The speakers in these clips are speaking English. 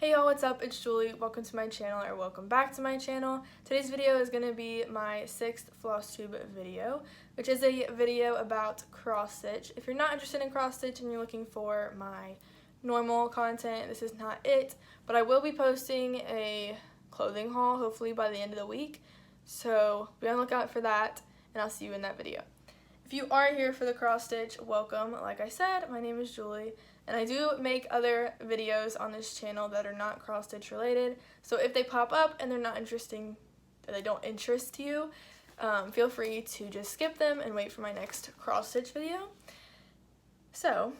Hey y'all, what's up? It's Julie. Welcome to my channel, or welcome back to my channel. Today's video is going to be my 6th Flosstube video, which is a video about cross stitch. If you're not interested in cross stitch and you're looking for my normal content, this is not it, but I will be posting a clothing haul hopefully by the end of the week, so be on the lookout for that, and I'll see you in that video. If you are here for the cross stitch, welcome. Like I said, my name is Julie, and I do make other videos on this channel that are not cross stitch related, so if they pop up and they're not interesting, or they don't interest you, feel free to just skip them and wait for my next cross stitch video. So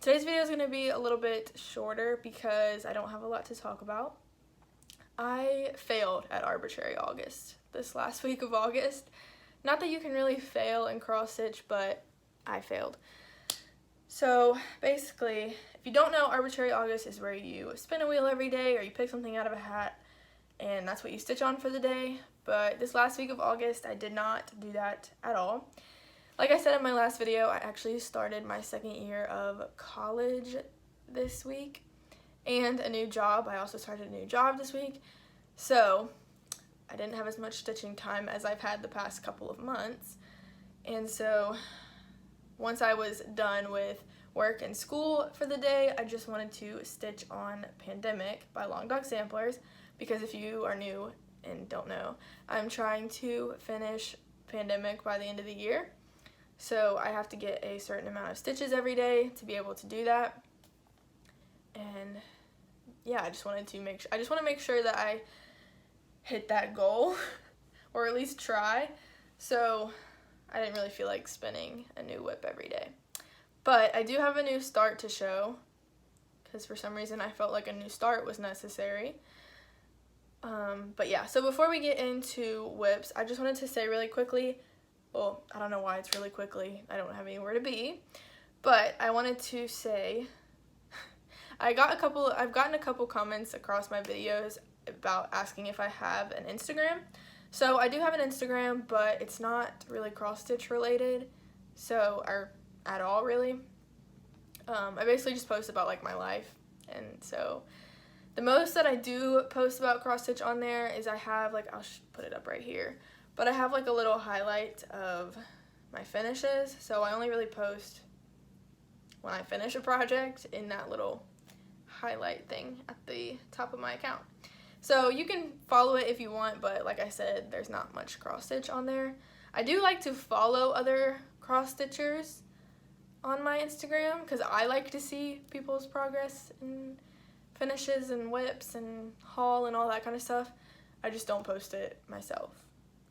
today's video is going to be a little bit shorter because I don't have a lot to talk about. I failed at Arbitrary August this last week of August. Not that you can really fail in cross stitch, but I failed. So basically, if you don't know, Arbitrary August is where you spin a wheel every day or you pick something out of a hat and that's what you stitch on for the day. But this last week of August, I did not do that at all. Like I said in my last video, I actually started my second year of college this week and a new job. I also started a new job this week. So I didn't have as much stitching time as I've had the past couple of months. And so once I was done with work and school for the day, I just wanted to stitch on Pandemic by Long Dog Samplers, because if you are new and don't know, I'm trying to finish Pandemic by the end of the year. So I have to get a certain amount of stitches every day to be able to do that. And yeah, I just want to make sure that I hit that goal or at least try. So I didn't really feel like spinning a new whip every day. But I do have a new start to show, because for some reason I felt like a new start was necessary. But yeah, so before we get into whips, I just wanted to say really quickly, well, I don't know why it's really quickly, I don't have anywhere to be, but I wanted to say I've gotten a couple comments across my videos about asking if I have an Instagram. So I do have an Instagram, but it's not really cross stitch related, or at all really. I basically just post about like my life, and so the most that I do post about cross stitch on there is I have like, I'll put it up right here, but I have like a little highlight of my finishes. So I only really post when I finish a project in that little highlight thing at the top of my account. So you can follow it if you want, but like I said, there's not much cross stitch on there. I do like to follow other cross stitchers on my Instagram because I like to see people's progress and finishes and whips and haul and all that kind of stuff. I just don't post it myself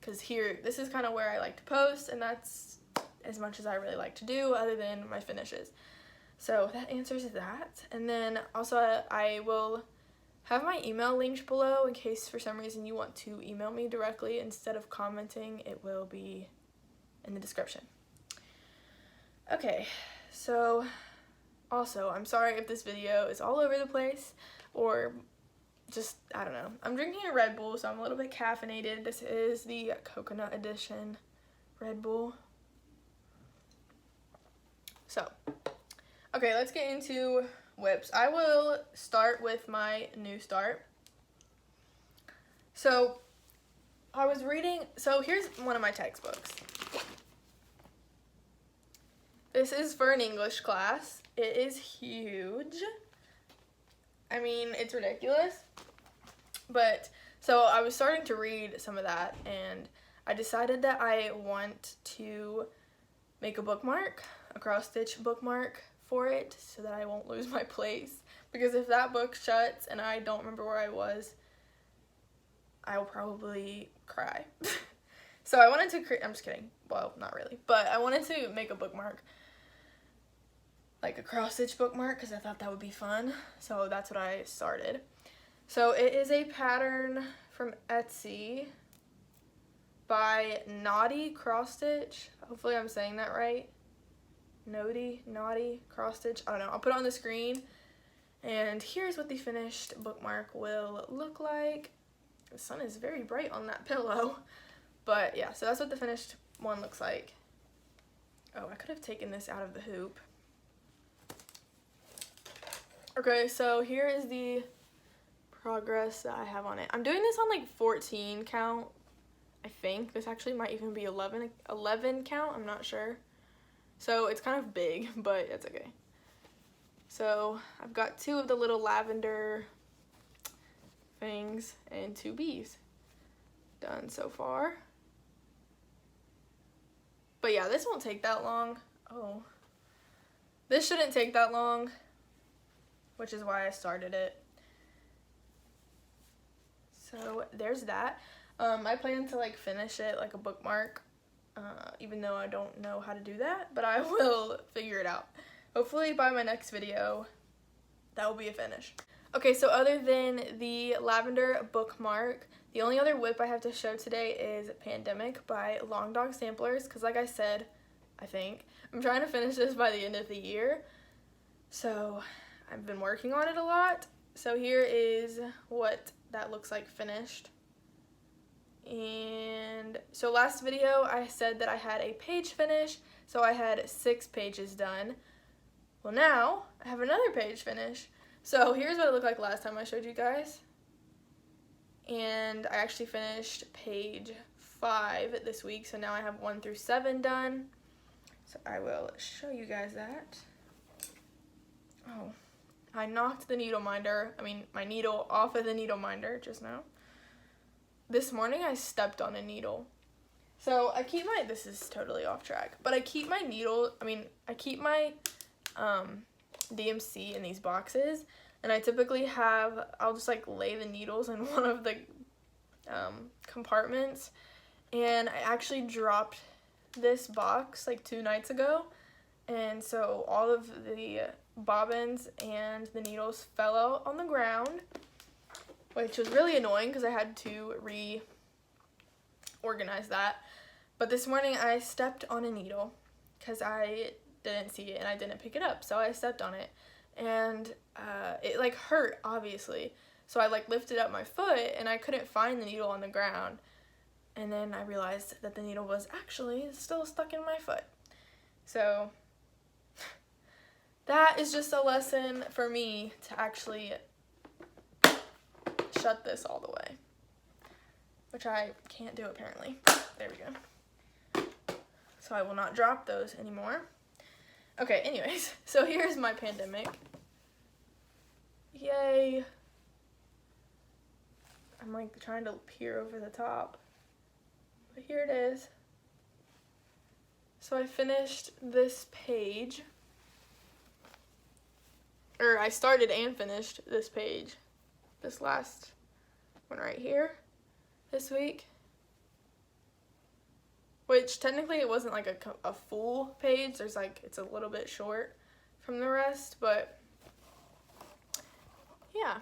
because this is kind of where I like to post, and that's as much as I really like to do other than my finishes. So that answers that. And then also I will have my email linked below in case for some reason you want to email me directly instead of commenting. It will be in the description. Okay, so also I'm sorry if this video is all over the place or just, I don't know. I'm drinking a Red Bull, so I'm a little bit caffeinated. This is the coconut edition Red Bull. So, okay, let's get into whips. I will start with my new start. So I was reading, so here's one of my textbooks. This is for an English class. It is huge. I mean, it's ridiculous. But so I was starting to read some of that, and I decided that I want to make a bookmark, a cross stitch bookmark for it, so that I won't lose my place, because if that book shuts and I don't remember where I was, I will probably cry. So I wanted to create, I'm just kidding, well, not really, but I wanted to make a bookmark, like a cross stitch bookmark, because I thought that would be fun, so that's what I started. So it is a pattern from Etsy by Naughty Cross Stitch. Hopefully I'm saying that right. Naughty cross stitch. I don't know. I'll put it on the screen. And here's what the finished bookmark will look like. The sun is very bright on that pillow. But yeah, so that's what the finished one looks like. Oh, I could have taken this out of the hoop. Okay, so here is the progress that I have on it. I'm doing this on like 14 count, I think. This actually might even be 11 count, I'm not sure. So it's kind of big, but it's okay. So I've got 2 of the little lavender things and 2 bees done so far. But yeah, this won't take that long. Oh. This shouldn't take that long, which is why I started it. So there's that. I plan to like finish it like a bookmark, even though I don't know how to do that, but I will figure it out. Hopefully by my next video, that will be a finish. Okay, so other than the lavender bookmark, the only other whip I have to show today is Pandemic by Long Dog Samplers, because like I said, I think, I'm trying to finish this by the end of the year. So I've been working on it a lot. So here is what that looks like finished. And so last video I said that I had a page finished, so I had 6 pages done. Well, now I have another page finished. So here's what it looked like last time I showed you guys. And I actually finished page 5 this week, so now I have 1 through 7 done. So I will show you guys that. Oh, I knocked the my needle off of the needle minder just now. This morning I stepped on a needle. So I keep my, this is totally off track, but I keep my needle, I keep my DMC in these boxes, and I typically I'll just like lay the needles in one of the compartments, and I actually dropped this box like 2 nights ago, and so all of the bobbins and the needles fell out on the ground, which was really annoying because I had to reorganize that. But this morning I stepped on a needle because I didn't see it and I didn't pick it up, so I stepped on it, and it like hurt, obviously. So I like lifted up my foot and I couldn't find the needle on the ground, and then I realized that the needle was actually still stuck in my foot. So that is just a lesson for me to actually shut this all the way, which I can't do apparently. There we go. So I will not drop those anymore. Okay, anyways, so here's my Pandemic. Yay. I'm like trying to peer over the top, but here it is. So I finished this page, or I started and finished this page, this last one right here, this week. Which technically it wasn't like a full page. There's like, it's a little bit short from the rest, but yeah.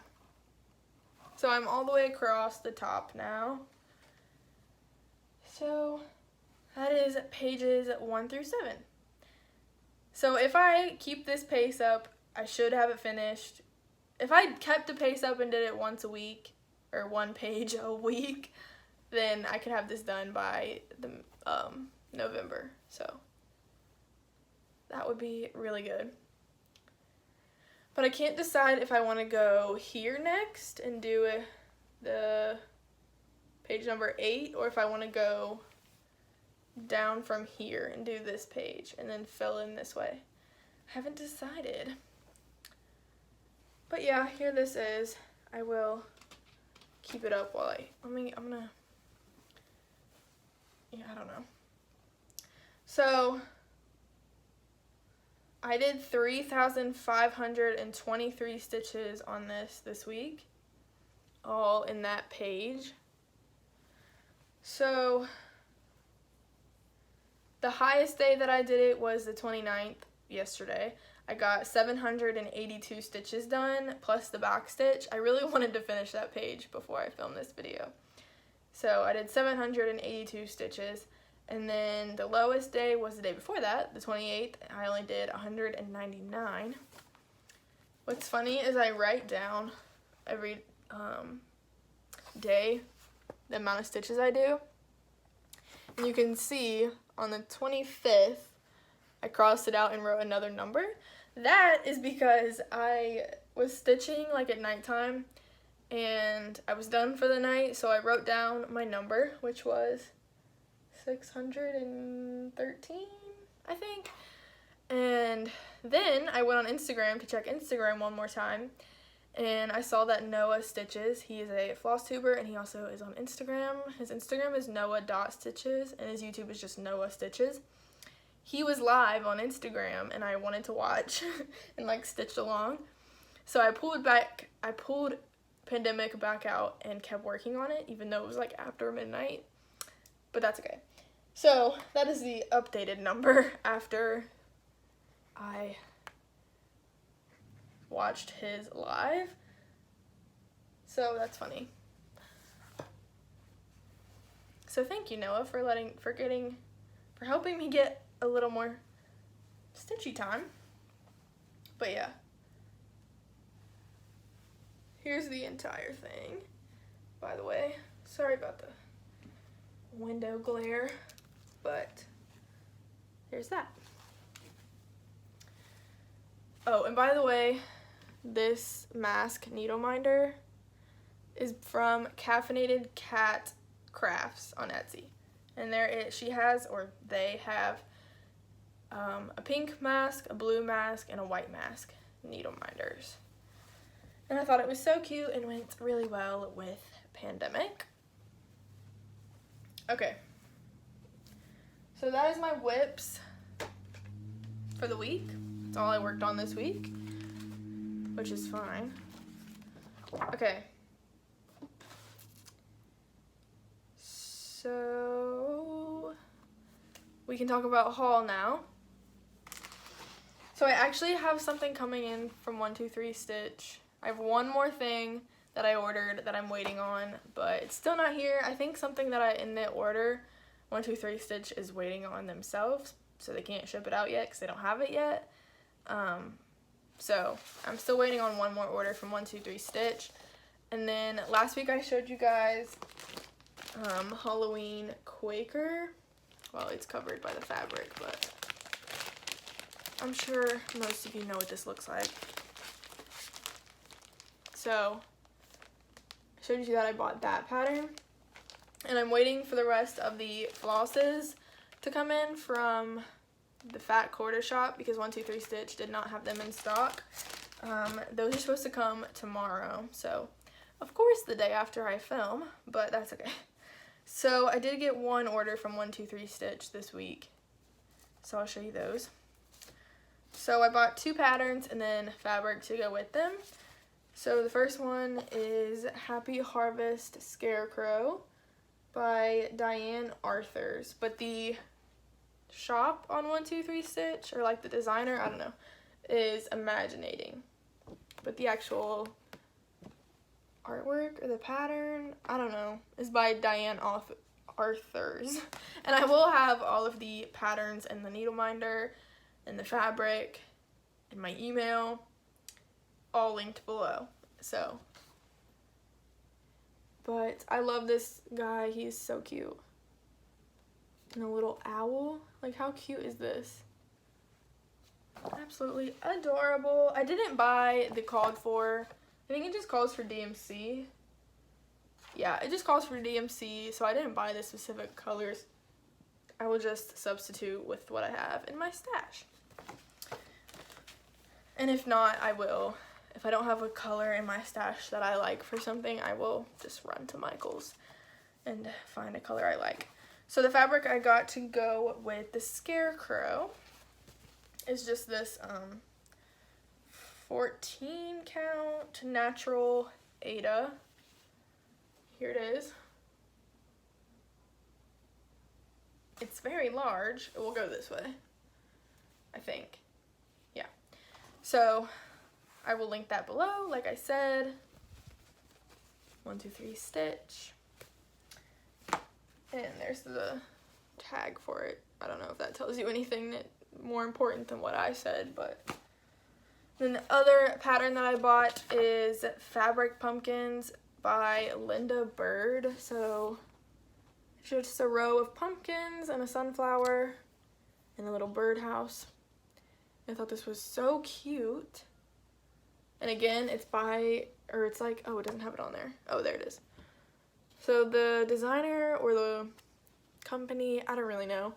So I'm all the way across the top now. So that is pages 1 through 7. So if I keep this pace up, I should have it finished. If I kept the pace up and did it once a week, or 1 page a week, then I could have this done by the November. So that would be really good. But I can't decide if I want to go here next and do the page number 8, or if I want to go down from here and do this page and then fill in this way. I haven't decided. But yeah, here this is. I will keep it up while I'm gonna, yeah, I don't know. So I did 3,523 stitches on this week, all in that page. So the highest day that I did it was the 29th, yesterday. I got 782 stitches done, plus the back stitch. I really wanted to finish that page before I filmed this video. So I did 782 stitches, and then the lowest day was the day before that, the 28th. I only did 199. What's funny is I write down every day the amount of stitches I do. And you can see on the 25th, I crossed it out and wrote another number. That is because I was stitching like at nighttime, and I was done for the night, so I wrote down my number, which was 613, I think. And then I went on Instagram to check Instagram one more time, and I saw that Noah Stitches, he is a floss tuber, and he also is on Instagram. His Instagram is noah.stitches, and his YouTube is just Noah Stitches. He was live on Instagram, and I wanted to watch and like stitch along. So I pulled Pandemic back out and kept working on it, even though it was like after midnight. But that's okay. So that is the updated number after I watched his live. So that's funny. So thank you, Noah, for helping me get a little more stitchy time. But yeah. Here's the entire thing, by the way. Sorry about the window glare, but here's that. Oh, and by the way, this mask needle minder is from Caffeinated Cat Crafts on Etsy. And they have a pink mask, a blue mask, and a white mask needle minders. And I thought it was so cute and went really well with Pandemic. Okay. So that is my whips for the week. That's all I worked on this week, which is fine. Okay. So we can talk about haul now. So I actually have something coming in from 123 Stitch. I have one more thing that I ordered that I'm waiting on, but it's still not here. I think something that I in the order 123 Stitch is waiting on themselves, so they can't ship it out yet because they don't have it yet. So I'm still waiting on one more order from 123 Stitch. And then last week I showed you guys Halloween Quaker. Well, it's covered by the fabric, but I'm sure most of you know what this looks like. So I showed you that I bought that pattern, and I'm waiting for the rest of the flosses to come in from the Fat Quarter Shop because 123 Stitch did not have them in stock. Those are supposed to come tomorrow, so of course the day after I film, but that's okay. So I did get one order from 123 Stitch this week, so I'll show you those. So I bought two patterns and then fabric to go with them. So the first one is Happy Harvest Scarecrow by Diane Arthurs, but the shop on 123 Stitch, or like the designer, I don't know, is Imaginating. But the actual artwork or the pattern, I don't know, is by Diane Arthurs. And I will have all of the patterns and the needle minder and the fabric and my email all linked below. So, but I love this guy. He's so cute. And a little owl. Like, how cute is this? Absolutely adorable. I didn't buy the called for. I think it just calls for DMC. Yeah, it just calls for DMC, so I didn't buy the specific colors. I will just substitute with what I have in my stash. And if not, I will. If I don't have a color in my stash that I like for something, I will just run to Michael's and find a color I like. So the fabric I got to go with the Scarecrow is just this 14 count natural Aida. Here it is. It's very large. It will go this way, I think. Yeah. So I will link that below, like I said. 123 Stitch. And there's the tag for it. I don't know if that tells you anything more important than what I said, but then the other pattern that I bought is Fabric Pumpkins by Linda Bird. So it's just a row of pumpkins and a sunflower and a little birdhouse. I thought this was so cute. And again, it's by or it's like, oh, it doesn't have it on there. Oh, there it is. So the designer or the company, I don't really know,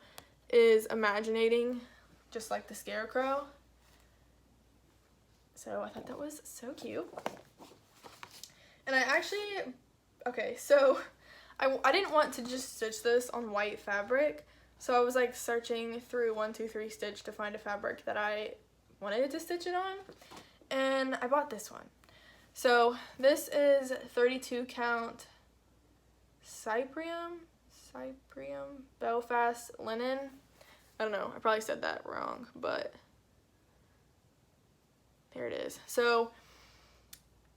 is Imaginating, just like the scarecrow. So I thought that was so cute. And I actually, okay, so I didn't want to just stitch this on white fabric. So I was like searching through 123 Stitch to find a fabric that I wanted to stitch it on. And I bought this one. So this is 32 count Cyprium Belfast linen. I don't know, I probably said that wrong, but there it is. So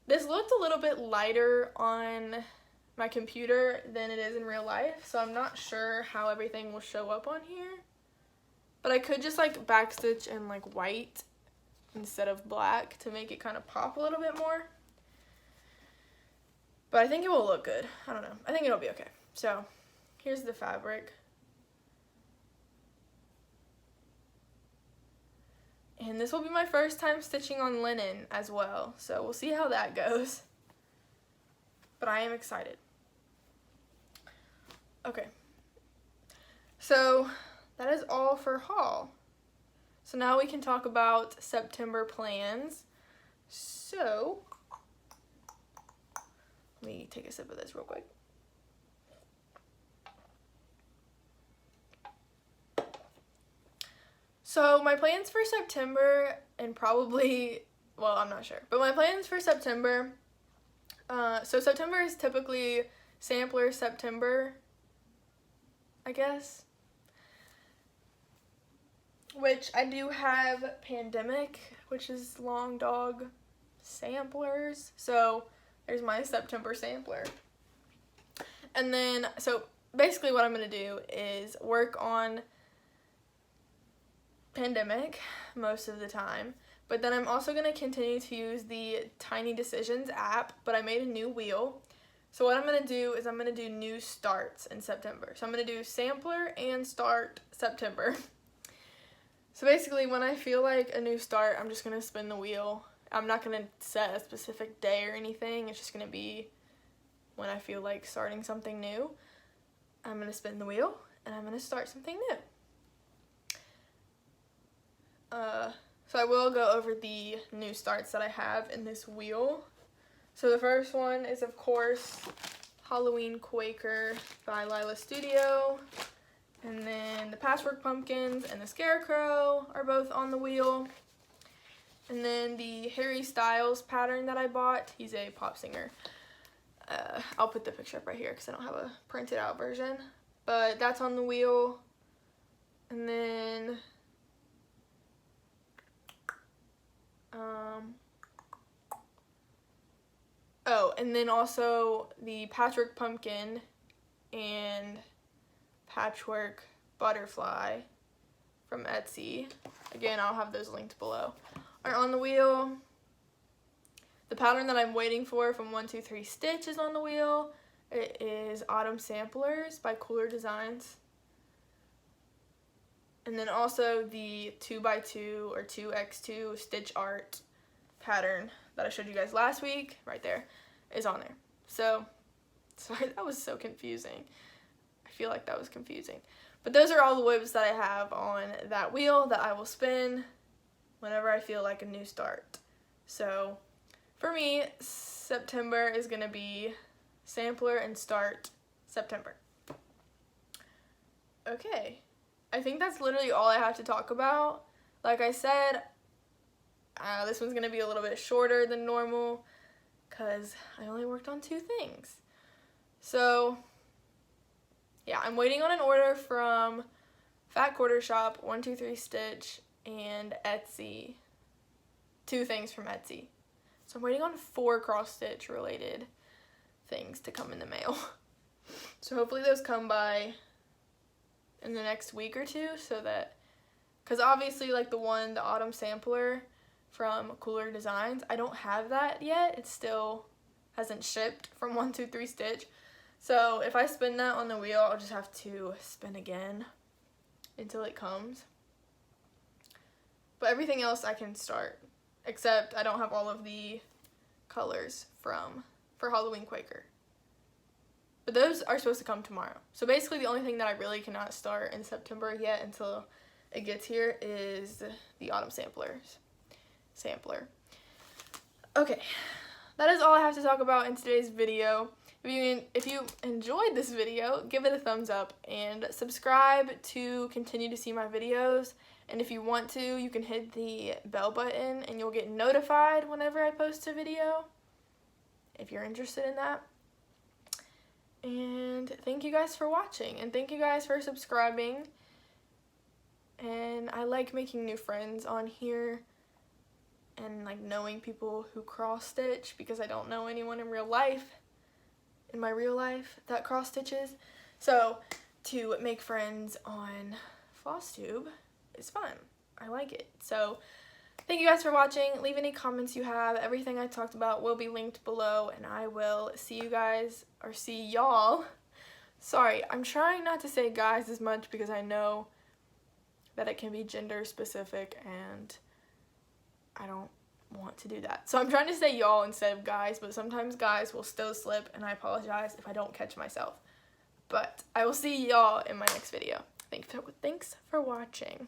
this looked a little bit lighter on my computer than it is in real life, so I'm not sure how everything will show up on here. But I could just like backstitch in like white instead of black to make it kind of pop a little bit more. But I think it will look good. I don't know. I think it'll be okay. So here's the fabric. And this will be my first time stitching on linen as well. So we'll see how that goes. But I am excited. Okay. So that is all for haul. So now we can talk about September plans. So let me take a sip of this real quick. So my plans for September, and probably, well, I'm not sure, but my plans for September, so September is typically sampler September, I guess, which I do have Pandemic, which is long dog samplers, so there's my September sampler. And then, so basically what I'm going to do is work on Pandemic most of the time, but then I'm also going to continue to use the Tiny Decisions app, but I made a new wheel. So what I'm going to do is I'm going to do new starts in September. So I'm going to do sampler and start September. So basically when I feel like a new start, I'm just going to spin the wheel. I'm not going to set a specific day or anything. It's just going to be when I feel like starting something new. I'm going to spin the wheel and I'm going to start something new. So I will go over the new starts that I have in this wheel. So the first one is, of course, Halloween Quaker by Lila Studio. And then the Patchwork Pumpkins and the Scarecrow are both on the wheel. And then the Harry Styles pattern that I bought, he's a pop singer. I'll put the picture up right here because I don't have a printed out version. But that's on the wheel. And then oh, and then also the Patchwork Pumpkin and Patchwork Butterfly from Etsy. Again, I'll have those linked below. Are on the wheel. The pattern that I'm waiting for from 123 Stitch is on the wheel. It is Autumn Samplers by Cooler Designs. And then also the 2x2 or 2x2 stitch art pattern that I showed you guys last week, right there, is on there. So, sorry, that was so confusing. I feel like that was confusing. But those are all the whips that I have on that wheel that I will spin whenever I feel like a new start. So, for me, September is going to be sampler and start September. Okay. I think that's literally all I have to talk about. Like I said, this one's going to be a little bit shorter than normal because I only worked on 2 things. So, yeah, I'm waiting on an order from Fat Quarter Shop, 123 Stitch, and Etsy. 2 things from Etsy. So I'm waiting on 4 cross-stitch related things to come in the mail. So hopefully those come by in the next week or 2, so that, because obviously like the Autumn Sampler from Cooler Designs, I don't have that yet. It still hasn't shipped from 123 Stitch. So if I spin that on the wheel, I'll just have to spin again until it comes. But everything else I can start, except I don't have all of the colors for Halloween Quaker. But those are supposed to come tomorrow. So basically the only thing that I really cannot start in September yet until it gets here is the autumn sampler. Okay, that is all I have to talk about in today's video. If you enjoyed this video, give it a thumbs up and subscribe to continue to see my videos. And if you want to, you can hit the bell button and you'll get notified whenever I post a video, if you're interested in that. And thank you guys for watching, and thank you guys for subscribing. And I like making new friends on here and like knowing people who cross stitch, because I don't know anyone in my real life that cross stitches. So to make friends on Flosstube is fun. I like it. So thank you guys for watching. Leave any comments you have. Everything I talked about will be linked below, and I will see you guys, or see y'all. Sorry, I'm trying not to say guys as much because I know that it can be gender specific and I don't want to do that. So I'm trying to say y'all instead of guys, but sometimes guys will still slip, and I apologize if I don't catch myself. But I will see y'all in my next video. Thanks for watching.